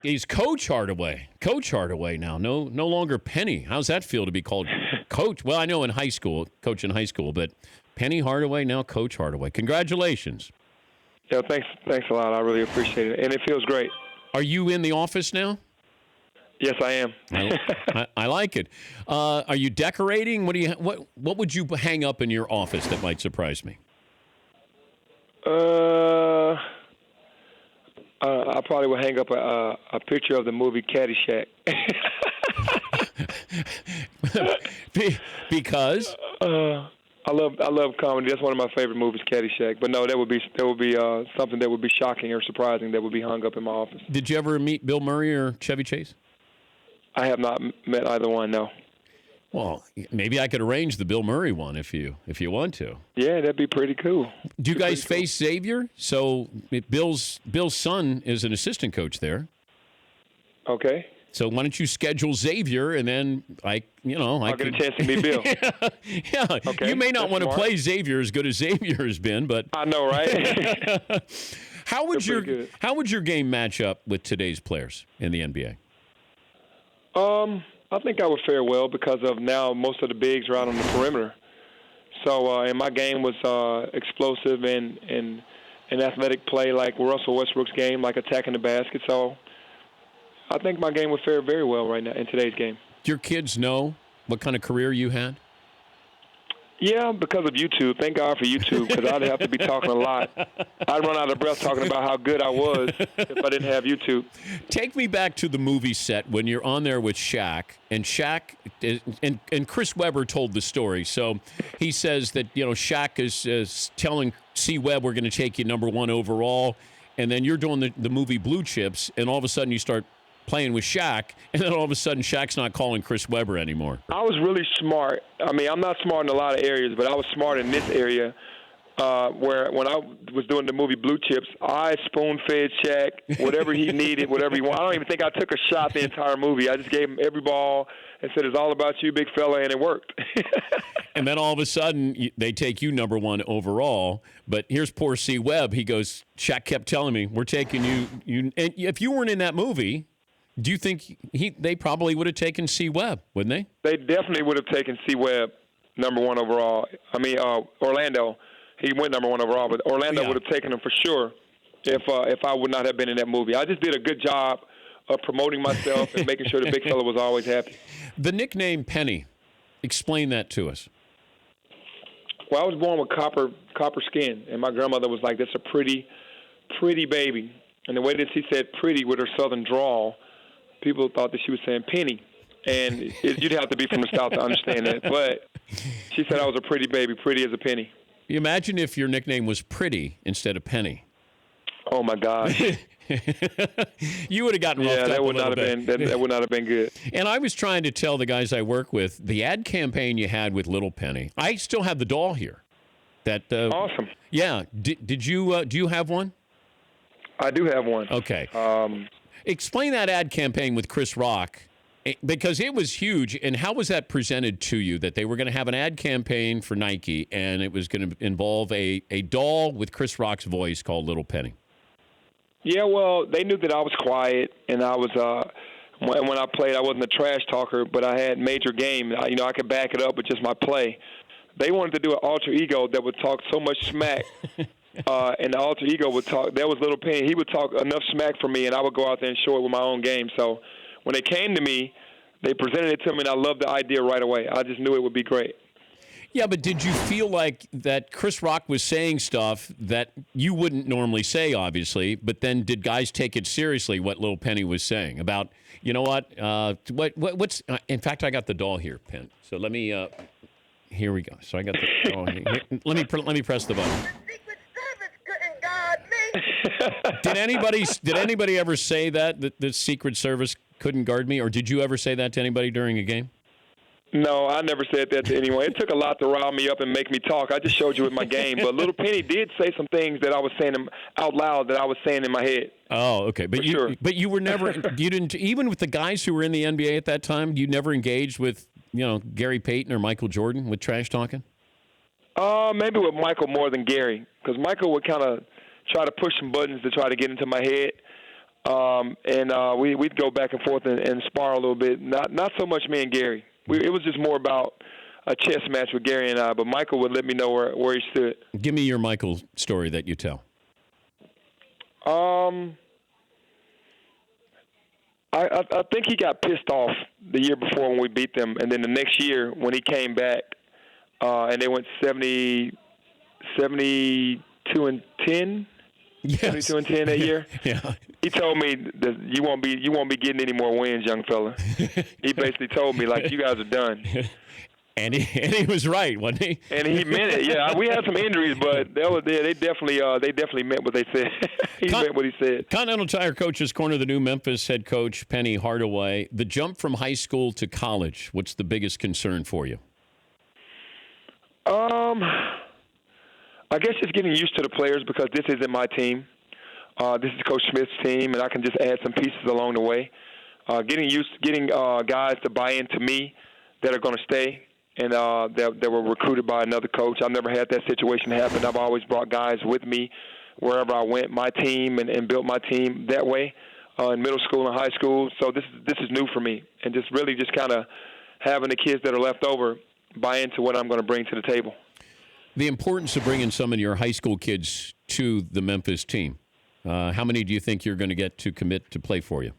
He's Coach Hardaway. Coach Hardaway now. No longer Penny. How's that feel to be called Coach? Well, I know in high school, coach in high school, but Penny Hardaway, now Coach Hardaway. Congratulations. Yeah, thanks a lot. I really appreciate it, and it feels great. Are you in the office now? Yes, I am. I like it. Are you decorating? What would you hang up in your office that might surprise me? I probably would hang up a picture of the movie Caddyshack. Because I love comedy. That's one of my favorite movies, Caddyshack. But no, that would be something that would be shocking or surprising that would be hung up in my office. Did you ever meet Bill Murray or Chevy Chase? I have not met either one. No. Well, maybe I could arrange the Bill Murray one if you want to. Yeah, that'd be pretty cool. Do you guys face Xavier? So Bill's son is an assistant coach there. Okay. So why don't you schedule Xavier, and then I'll get a chance to meet Bill. Yeah. Okay. You may not want to play Xavier as good as Xavier has been, but I know, right? How would your game match up with today's players in the NBA? I think I would fare well because of now most of the bigs are out on the perimeter. So, and my game was explosive and athletic play like Russell Westbrook's game, like attacking the basket. So I think my game would fare very well right now in today's game. Do your kids know what kind of career you had? Yeah, because of YouTube. Thank God for YouTube, because I'd have to be talking a lot. I'd run out of breath talking about how good I was if I didn't have YouTube. Take me back to the movie set when you're on there with Shaq, and and Chris Webber told the story. So he says that, Shaq is telling C. Webb, we're going to take you number 1 overall, and then you're doing the movie Blue Chips, and all of a sudden you start playing with Shaq, and then all of a sudden Shaq's not calling Chris Webber anymore. I was really smart. I mean, I'm not smart in a lot of areas, but I was smart in this area where when I was doing the movie Blue Chips, I spoon-fed Shaq whatever he needed, whatever he wanted. I don't even think I took a shot the entire movie. I just gave him every ball and said, it's all about you, big fella, and it worked. And then all of a sudden, they take you number 1 overall. But here's poor C. Webb. He goes, Shaq kept telling me, we're taking you. And if you weren't in that movie, do you think they probably would have taken C. Webb, wouldn't they? They definitely would have taken C. Webb number 1 overall. I mean, Orlando, he went number 1 overall, but Orlando would have taken him for sure if I would not have been in that movie. I just did a good job of promoting myself and making sure the big fella was always happy. The nickname Penny, explain that to us. Well, I was born with copper skin, and my grandmother was like, that's a pretty, pretty baby. And the way that she said pretty with her southern drawl, people thought that she was saying penny. And you'd have to be from the South to understand that. But she said I was a pretty baby, pretty as a penny. You imagine if your nickname was Pretty instead of Penny. Oh, my God. You would have gotten roughed up that would a not have bit. been that would not have been good. And I was trying to tell the guys I work with, the ad campaign you had with Little Penny, I still have the doll here. Awesome. Yeah. Did you do you have one? I do have one. Okay. Explain that ad campaign with Chris Rock, because it was huge. And how was that presented to you, that they were going to have an ad campaign for Nike and it was going to involve a doll with Chris Rock's voice called Little Penny? Yeah, well, they knew that I was quiet, and I was when I played, I wasn't a trash talker, but I had major game. I could back it up with just my play. They wanted to do an alter ego that would talk so much smack, and the alter ego would talk. That was Little Penny. He would talk enough smack for me, and I would go out there and show it with my own game. So when they came to me, they presented it to me, and I loved the idea right away. I just knew it would be great. Yeah, but did you feel like that Chris Rock was saying stuff that you wouldn't normally say, obviously, but then did guys take it seriously, what Little Penny was saying about, you know what's in fact, I got the doll here, Penn. So let me, here we go. So I got the doll here. Let me press the button. Secret Service couldn't guard me. Did anybody ever say that the Secret Service couldn't guard me, or did you ever say that to anybody during a game? No, I never said that to anyone. It took a lot to rile me up and make me talk. I just showed you with my game. But Little Penny did say some things that I was saying out loud that I was saying in my head. Oh, okay. But you were never, you didn't, even with the guys who were in the NBA at that time, you never engaged with, Gary Payton or Michael Jordan with trash talking? Maybe with Michael more than Gary, because Michael would kind of try to push some buttons to try to get into my head. and we'd go back and forth and spar a little bit. Not so much me and Gary. It was just more about a chess match with Gary and I, but Michael would let me know where he stood. Give me your Michael story that you tell. I think he got pissed off the year before when we beat them, and then the next year when he came back, and they went 72-10. Yes. 72-10 that year. Yeah. He told me that you won't be getting any more wins, young fella. He basically told me, like, you guys are done. And he was right, wasn't he? And he meant it. Yeah, we had some injuries, but they definitely meant what they said. He meant what he said. Continental Tire Coaches Corner, the new Memphis head coach, Penny Hardaway. The jump from high school to college, what's the biggest concern for you? I guess just getting used to the players because this isn't my team. This is Coach Smith's team, and I can just add some pieces along the way. Getting guys to buy into me that are going to stay and that were recruited by another coach. I've never had that situation happen. I've always brought guys with me wherever I went, my team, and built my team that way in middle school and high school. So this is new for me, and just really just kind of having the kids that are left over buy into what I'm going to bring to the table. The importance of bringing some of your high school kids to the Memphis team. How many do you think you're going to get to commit to play for you?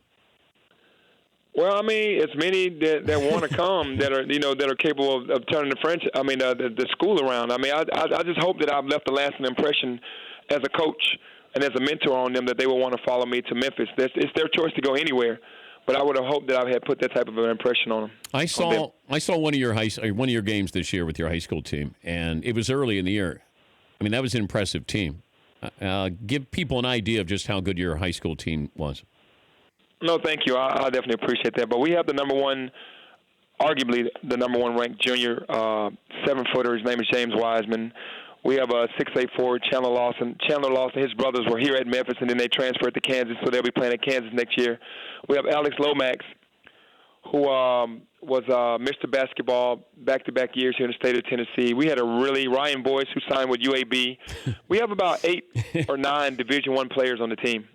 Well, I mean, it's many that want to come that are capable of turning the school around. I mean, I just hope that I've left a lasting impression as a coach and as a mentor on them that they will want to follow me to Memphis. It's their choice to go anywhere, but I would have hoped that I had put that type of an impression on them. I saw one of your games this year with your high school team, and it was early in the year. I mean, that was an impressive team. Give people an idea of just how good your high school team was. No, thank you. I definitely appreciate that. But we have arguably the number one ranked junior 7-footer. His name is James Wiseman. We have a 6'8" forward, Chandler Lawson. His brothers were here at Memphis, and then they transferred to Kansas, so they'll be playing at Kansas next year. We have Alex Lomax, who was Mr. Basketball back-to-back years here in the state of Tennessee. We had Ryan Boyce, who signed with UAB. We have about 8 or 9 Division I players on the team,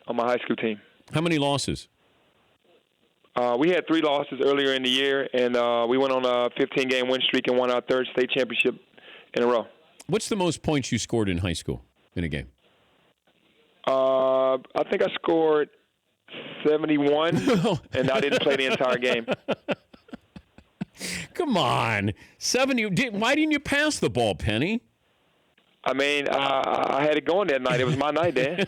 on my high school team. How many losses? We had 3 losses earlier in the year, and we went on a 15-game win streak and won our 3rd state championship in a row. What's the most points you scored in high school in a game? I think I scored 71, and I didn't play the entire game. Come on. 70. Why didn't you pass the ball, Penny? I mean, I had it going that night. It was my night, Dan.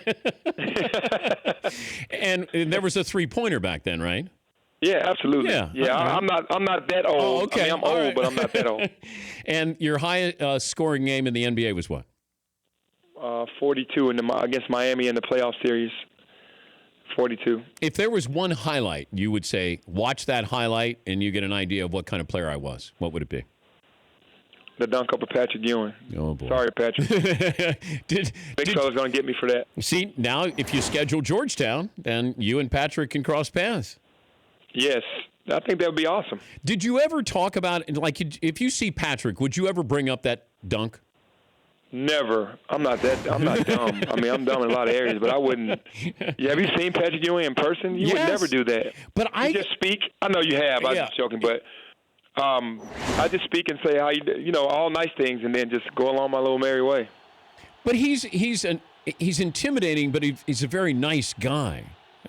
And there was a three-pointer back then, right? Yeah, absolutely. Yeah. Okay. I'm not that old. Oh, okay. I mean, I'm old, right. But I'm not that old. And your high scoring game in the NBA was what? 42 against Miami in the playoff series. 42. If there was one highlight, you would say, watch that highlight, and you get an idea of what kind of player I was. What would it be? The dunk over Patrick Ewing. Oh, boy. Sorry, Patrick. Big fella's going to get me for that. See, now if you schedule Georgetown, then you and Patrick can cross paths. Yes. I think that would be awesome. Did you ever talk about, like, if you see Patrick, would you ever bring up that dunk? Never. I'm not dumb. I mean, I'm dumb in a lot of areas, but I wouldn't. Yeah, have you seen Patrick Ewing in person? You would never do that. But you just speak. I know you have. I'm just joking, but I just speak and say how all nice things, and then just go along my little merry way. But he's intimidating, but he's a very nice guy.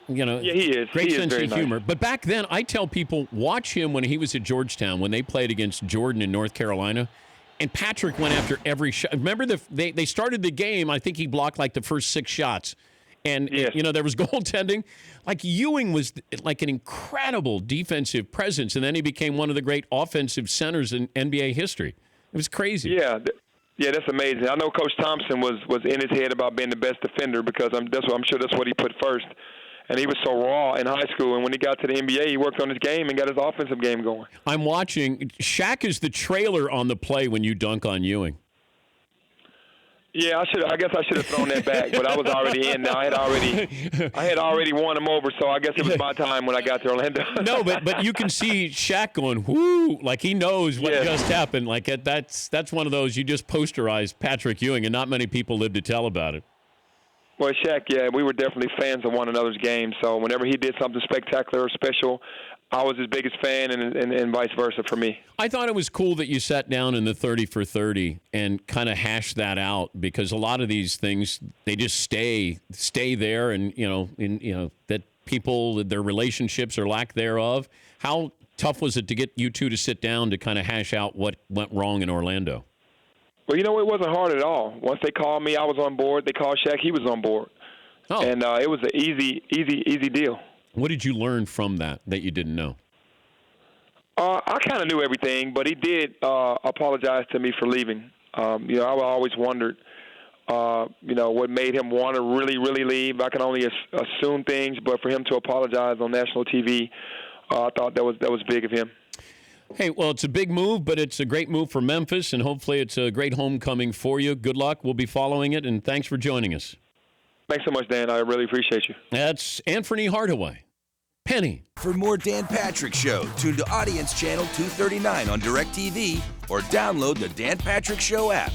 Yeah, he is. Great he sense is of humor. Nice. But back then, I tell people, watch him when he was at Georgetown when they played against Jordan in North Carolina. And Patrick went after every shot. Remember, they started the game, I think he blocked like the first 6 shots. And, there was goaltending. Like, Ewing was like an incredible defensive presence, and then he became one of the great offensive centers in NBA history. It was crazy. Yeah, that's amazing. I know Coach Thompson was in his head about being the best defender because I'm sure that's what he put first. And he was so raw in high school, and when he got to the NBA, he worked on his game and got his offensive game going. I'm watching. Shaq is the trailer on the play when you dunk on Ewing. Yeah, I guess I should have thrown that back, but I was already in now. I had already won him over, so I guess it was my time when I got to Orlando. No, but you can see Shaq going, whoo, like he knows what just happened. Like that's one of those, you just posterize Patrick Ewing, and not many people live to tell about it. Well, Shaq, yeah, we were definitely fans of one another's games. So whenever he did something spectacular or special, I was his biggest fan, and vice versa for me. I thought it was cool that you sat down in the 30 for 30 and kind of hashed that out, because a lot of these things, they just stay there, and that people, their relationships or lack thereof. How tough was it to get you two to sit down to kind of hash out what went wrong in Orlando? Well, it wasn't hard at all. Once they called me, I was on board. They called Shaq, he was on board. Oh. And it was an easy deal. What did you learn from that you didn't know? I kind of knew everything, but he did apologize to me for leaving. I always wondered, what made him want to really, really leave. I can only assume things, but for him to apologize on national TV, I thought that was big of him. Hey, well, it's a big move, but it's a great move for Memphis, and hopefully it's a great homecoming for you. Good luck. We'll be following it, and thanks for joining us. Thanks so much, Dan. I really appreciate you. That's Penny Hardaway. Penny. For more Dan Patrick Show, tune to Audience Channel 239 on DirecTV or download the Dan Patrick Show app.